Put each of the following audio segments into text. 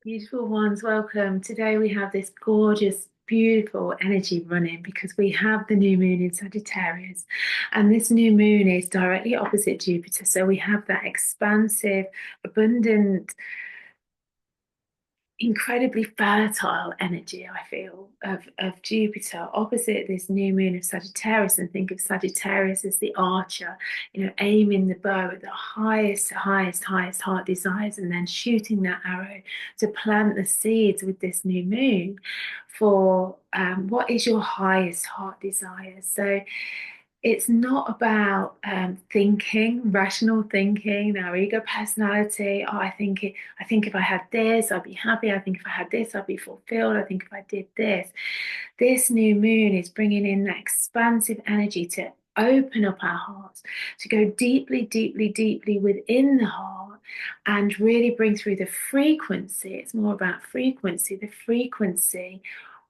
Beautiful ones, welcome. Today we have this gorgeous, beautiful energy running because we have the new moon in Sagittarius, and this new moon is directly opposite Jupiter. So we have that expansive, abundant, incredibly fertile energy, I feel, of Jupiter opposite this new moon of Sagittarius. And think of Sagittarius as the archer, aiming the bow at the highest heart desires, and then shooting that arrow to plant the seeds with this new moon for what is your highest heart desires. So it's not about thinking, rational thinking, our ego personality. Oh, I think if I had this, I'd be happy. I think if I had this, I'd be fulfilled. I think if I did this. This new moon is bringing in that expansive energy to open up our hearts, to go deeply, deeply, deeply within the heart and really bring through the frequency. It's more about frequency, the frequency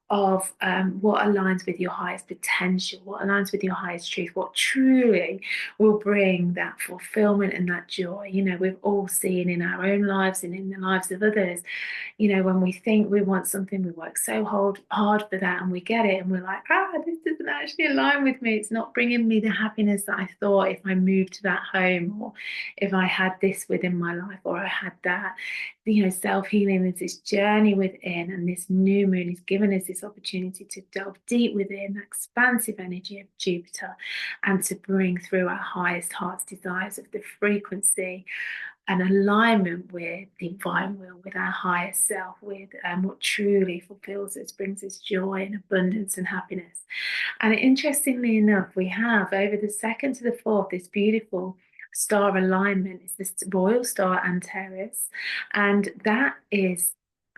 of what aligns with your highest potential, what aligns with your highest truth, what truly will bring that fulfillment and that joy. We've all seen in our own lives and in the lives of others, when we think we want something, we work so hard for that and we get it and we're like, this doesn't actually align with me. It's not bringing me the happiness that I thought if I moved to that home, or if I had this within my life, or I had that. Self-healing is this journey within, and this new moon is giving us this opportunity to delve deep within the expansive energy of Jupiter and to bring through our highest heart's desires of the frequency and alignment with divine will, with our higher self, with what truly fulfills us, brings us joy and abundance and happiness. And interestingly enough, we have over the second to the fourth this beautiful star alignment. It's this royal star Antares, and that is,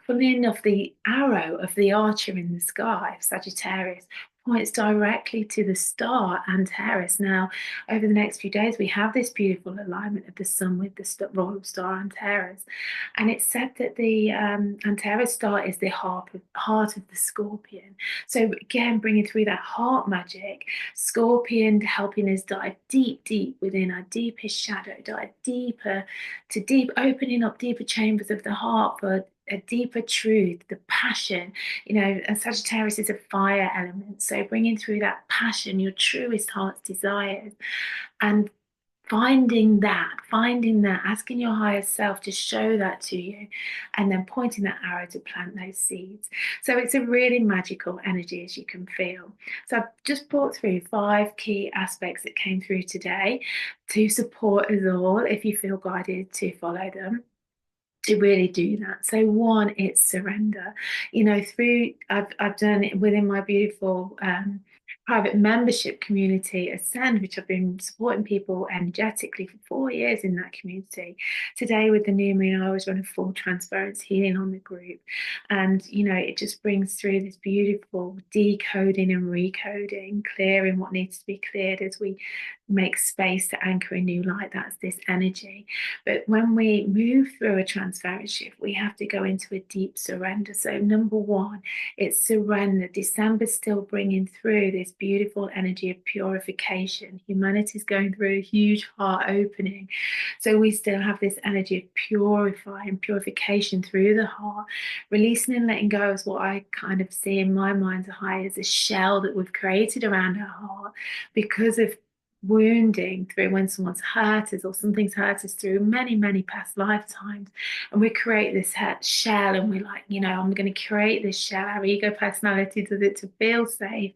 funnily enough, the arrow of the archer in the sky, Sagittarius, points directly to the star Antares. Now, over the next few days, we have this beautiful alignment of the sun with the royal star Antares. And it's said that the Antares star is the heart of the scorpion. So, again, bringing through that heart magic, scorpion helping us dive deep, deep within our deepest shadow, dive deeper to deep, opening up deeper chambers of the heart for a deeper truth, the passion. And Sagittarius is a fire element. So bringing through that passion, your truest heart's desires, and finding that, asking your higher self to show that to you, and then pointing that arrow to plant those seeds. So it's a really magical energy, as you can feel. So I've just brought through 5 key aspects that came through today to support us all, if you feel guided to follow them, to really do that. So one, it's surrender. Through I've done it within my beautiful private membership community, Ascend, which I've been supporting people energetically for 4 years in that community. Today with the new moon, I always run a full transference healing on the group. And it just brings through this beautiful decoding and recoding, clearing what needs to be cleared as we make space to anchor a new light. That's this energy. But when we move through a transference shift, we have to go into a deep surrender. So number one, it's surrender. December's still bringing through this beautiful energy of purification. Humanity's going through a huge heart opening. So we still have this energy of purification through the heart. Releasing and letting go is what I kind of see in my mind's eye as a shell that we've created around our heart because of wounding, through when someone's hurt us or something's hurt us through many, many past lifetimes. And we create this shell, and we're like, I'm going to create this shell. Our ego personality does it to feel safe,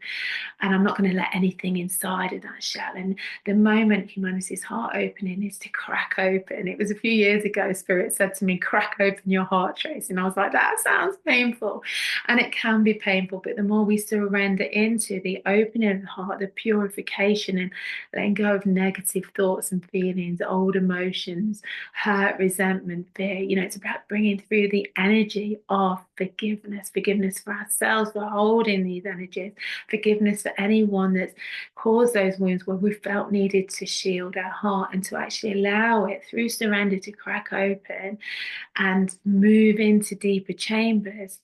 and I'm not going to let anything inside of that shell. And the moment humanity's heart opening is to crack open. It was a few years ago, Spirit said to me, crack open your heart, Trace. And I was like, that sounds painful. And it can be painful, but the more we surrender into the opening of the heart, the purification, and letting go of negative thoughts and feelings, old emotions, hurt, resentment, fear. It's about bringing through the energy of forgiveness for ourselves for holding these energies, forgiveness for anyone that's caused those wounds where we felt needed to shield our heart, and to actually allow it through surrender to crack open and move into deeper chambers,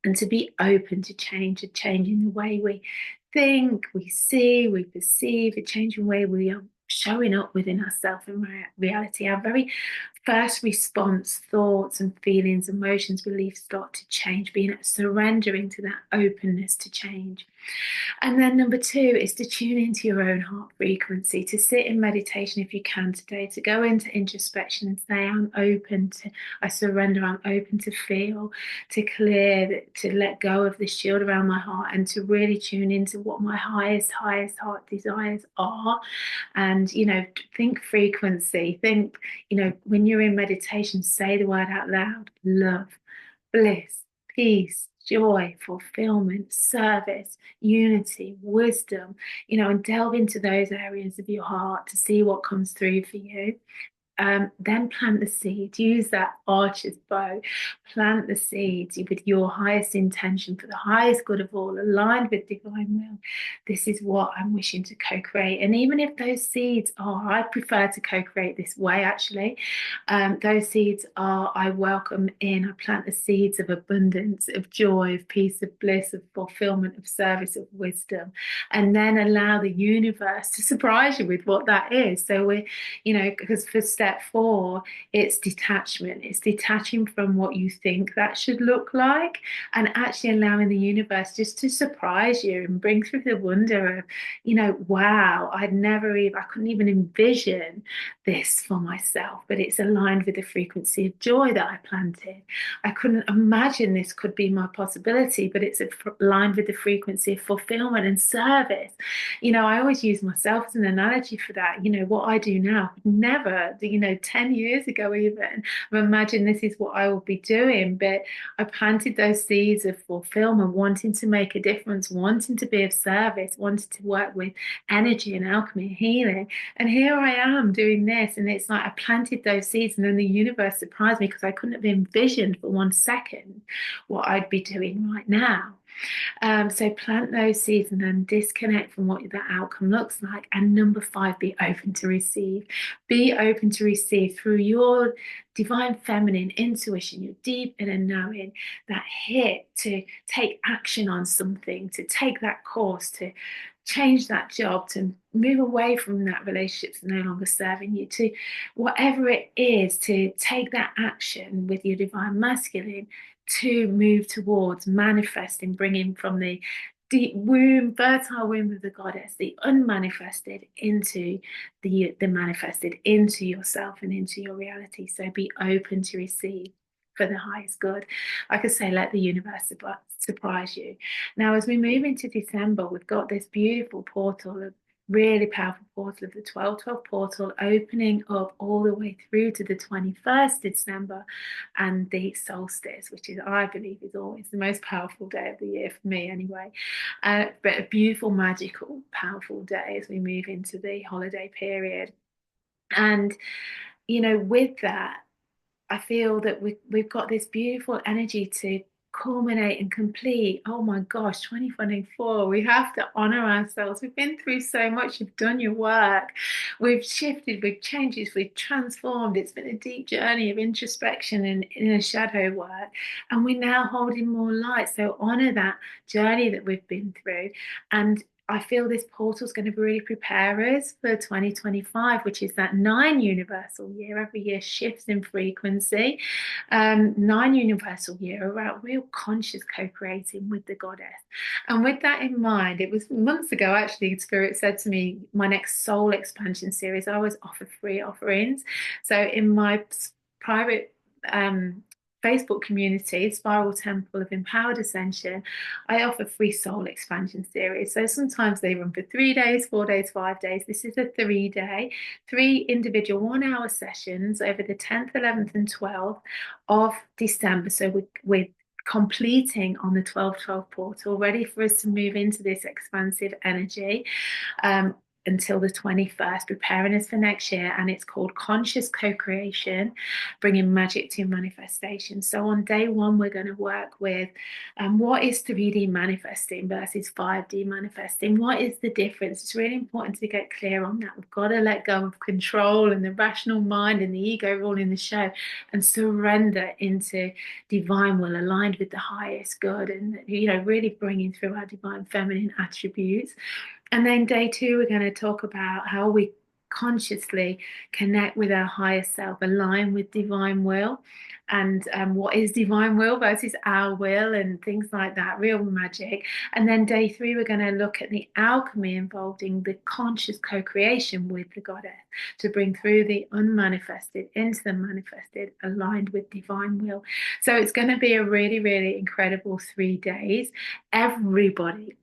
and to be open to change, and changing the way we think, we see, we perceive, a changing way we are showing up within ourselves in reality. Our very first response, thoughts and feelings, emotions, beliefs start to change, being surrendering to that openness to change. And then number two is to tune into your own heart frequency, to sit in meditation if you can today, to go into introspection and say, I'm open to, I surrender, I'm open to feel, to clear, to let go of the shield around my heart and to really tune into what my highest heart desires are. And, think frequency, think, when you're in meditation, say the word out loud, love, bliss, peace, joy, fulfillment, service, unity, wisdom, and delve into those areas of your heart to see what comes through for you. Then plant the seed, use that archer's bow, plant the seeds with your highest intention for the highest good of all, aligned with divine will. This is what I'm wishing to co-create. And even if those seeds are, I prefer to co-create this way actually. Those seeds are, I welcome in, I plant the seeds of abundance, of joy, of peace, of bliss, of fulfillment, of service, of wisdom, and then allow the universe to surprise you with what that is. So because for step four, it's detachment. It's detaching from what you think that should look like and actually allowing the universe just to surprise you and bring through the wonder of, wow, I couldn't even envision this for myself, but it's aligned with the frequency of joy that I planted. I couldn't imagine this could be my possibility, but it's aligned with the frequency of fulfillment and service. I always use myself as an analogy for that. What I do now, never, 10 years ago even, I imagine this is what I will be doing. But I planted those seeds of fulfillment, wanting to make a difference, wanting to be of service, wanting to work with energy and alchemy and healing. And here I am doing this. And it's like I planted those seeds, and then the universe surprised me because I couldn't have envisioned for 1 second what I'd be doing right now. So plant those seeds and then disconnect from what that outcome looks like. And number five, be open to receive. Be open to receive through your divine feminine intuition, your deep inner knowing, that hit to take action on something, to take that course, to change that job, to move away from that relationship that's no longer serving you, to whatever it is, to take that action with your divine masculine to move towards manifesting, bringing from the deep womb, fertile womb of the goddess, the unmanifested into the manifested, into yourself and into your reality. So be open to receive for the highest good. Like I say, let the universe surprise you. Now, as we move into December, we've got this beautiful portal of really powerful portal of the 12/12 portal opening up all the way through to the 21st December and the solstice, which is, I believe, is always the most powerful day of the year for me anyway. But a beautiful, magical, powerful day as we move into the holiday period. And, with that, I feel that we've got this beautiful energy to culminate and complete. Oh my gosh, 2024. We have to honor ourselves. We've been through so much. You've done your work. We've shifted, we've changed, we've transformed. It's been a deep journey of introspection and inner shadow work. And we're now holding more light. So honor that journey that we've been through. And I feel this portal is going to really prepare us for 2025, which is that 9 universal year. Every year shifts in frequency. 9 universal year about real conscious co-creating with the goddess. And with that in mind, it was months ago actually, Spirit said to me, my next soul expansion series, I always offer free offerings. So in my private Facebook community, Spiral Temple of Empowered Ascension, I offer free soul expansion series. So sometimes they run for 3 days, 4 days, 5 days. This is a 3-day, 3 individual 1-hour sessions over the 10th, 11th, and 12th of December. So we're completing on the 12/12 portal, ready for us to move into this expansive energy. Until the 21st, preparing us for next year. And it's called Conscious Co-Creation, bringing magic to manifestation. So on day 1, we're going to work with what is 3D manifesting versus 5D manifesting. What is the difference? It's really important to get clear on that. We've got to let go of control and the rational mind and the ego ruling the show and surrender into divine will aligned with the highest good, and really bringing through our divine feminine attributes. And then day 2, we're going to talk about how we consciously connect with our higher self, align with divine will, and what is divine will versus our will, and things like that, real magic. And then day three, we're going to look at the alchemy involved in the conscious co-creation with the goddess to bring through the unmanifested into the manifested, aligned with divine will. So it's going to be a really, really incredible 3 days. Everybody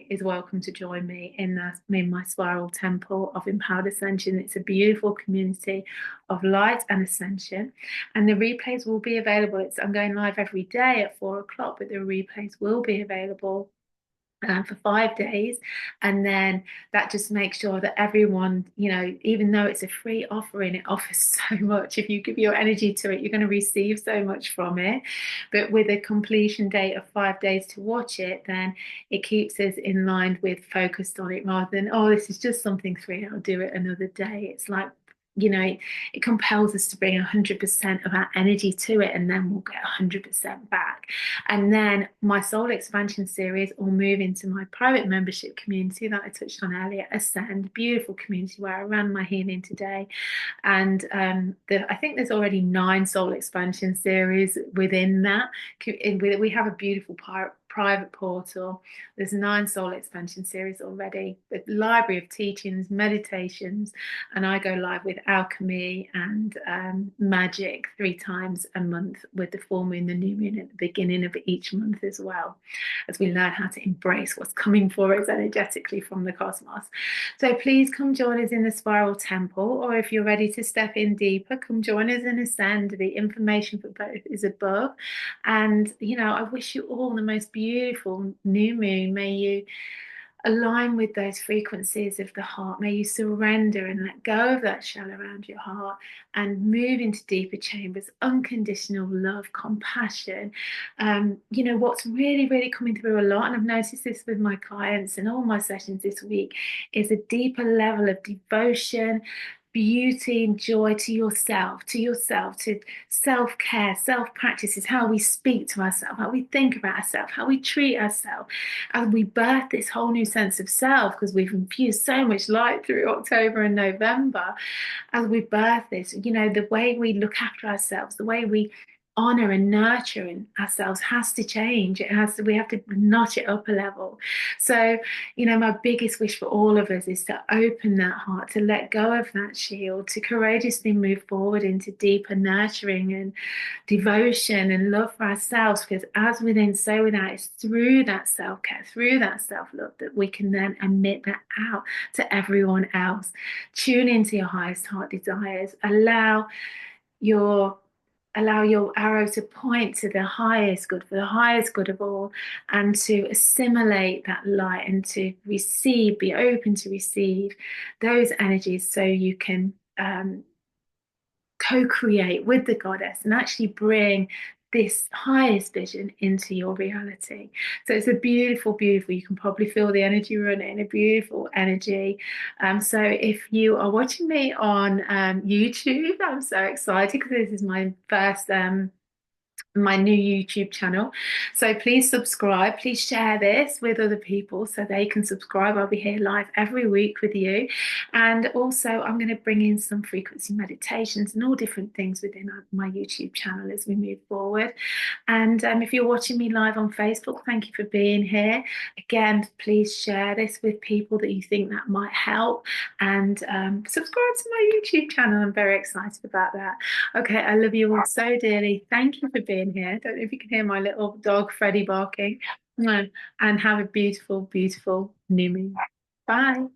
is welcome to join me in my spiral temple of empowered ascension. It's a beautiful community of light and ascension, and the replays will be available. I'm going live every day at 4 o'clock, but the replays will be available for 5 days. And then that just makes sure that everyone, even though it's a free offering, it offers so much. If you give your energy to it, you're going to receive so much from it. But with a completion date of 5 days to watch it, then it keeps us in line with focused on it, rather than, oh, this is just something free, I'll do it another day. It's like, it compels us to bring 100% of our energy to it, and then we'll get 100% back. And then my soul expansion series will move into my private membership community that I touched on earlier, Ascend, beautiful community where I ran my healing today. And I think there's already 9 soul expansion series within that. We have a beautiful private portal. There's 9 soul expansion series already, the library of teachings, meditations, and I go live with alchemy and magic 3 times a month, with the full moon, the new moon at the beginning of each month as well, as we learn how to embrace what's coming for us energetically from the cosmos. So please come join us in the Spiral Temple, or if you're ready to step in deeper, come join us in Ascend. The information for both is above. And, I wish you all the most beautiful new moon. May you align with those frequencies of the heart. May you surrender and let go of that shell around your heart and move into deeper chambers, unconditional love, compassion. What's really, really coming through a lot, and I've noticed this with my clients and all my sessions this week, is a deeper level of devotion, beauty and joy to yourself, to self-care, self-practices, how we speak to ourselves, how we think about ourselves, how we treat ourselves, as we birth this whole new sense of self, because we've infused so much light through October and November. As we birth this, the way we look after ourselves, the way we honor and nurture ourselves has to change. We have to notch it up a level. So, my biggest wish for all of us is to open that heart, to let go of that shield, to courageously move forward into deeper nurturing and devotion and love for ourselves. Because as within, so without, it's through that self-care, through that self-love, that we can then emit that out to everyone else. Tune into your highest heart desires. Allow your arrow to point to the highest good, for the highest good of all, and to assimilate that light and to receive, be open to receive those energies, so you can co-create with the goddess and actually bring this highest vision into your reality. So it's a beautiful, beautiful, you can probably feel the energy running, a beautiful energy. So if you are watching me on YouTube, I'm so excited because this is my first my new YouTube channel. So please subscribe, please share this with other people so they can subscribe. I'll be here live every week with you. And also I'm going to bring in some frequency meditations and all different things within my YouTube channel as we move forward. And if you're watching me live on Facebook, thank you for being here. Again, please share this with people that you think that might help, and subscribe to my YouTube channel. I'm very excited about that. Okay, I love you all so dearly. Thank you for being here. I don't know if you can hear my little dog Freddie barking. And have a beautiful, beautiful new moon. Bye.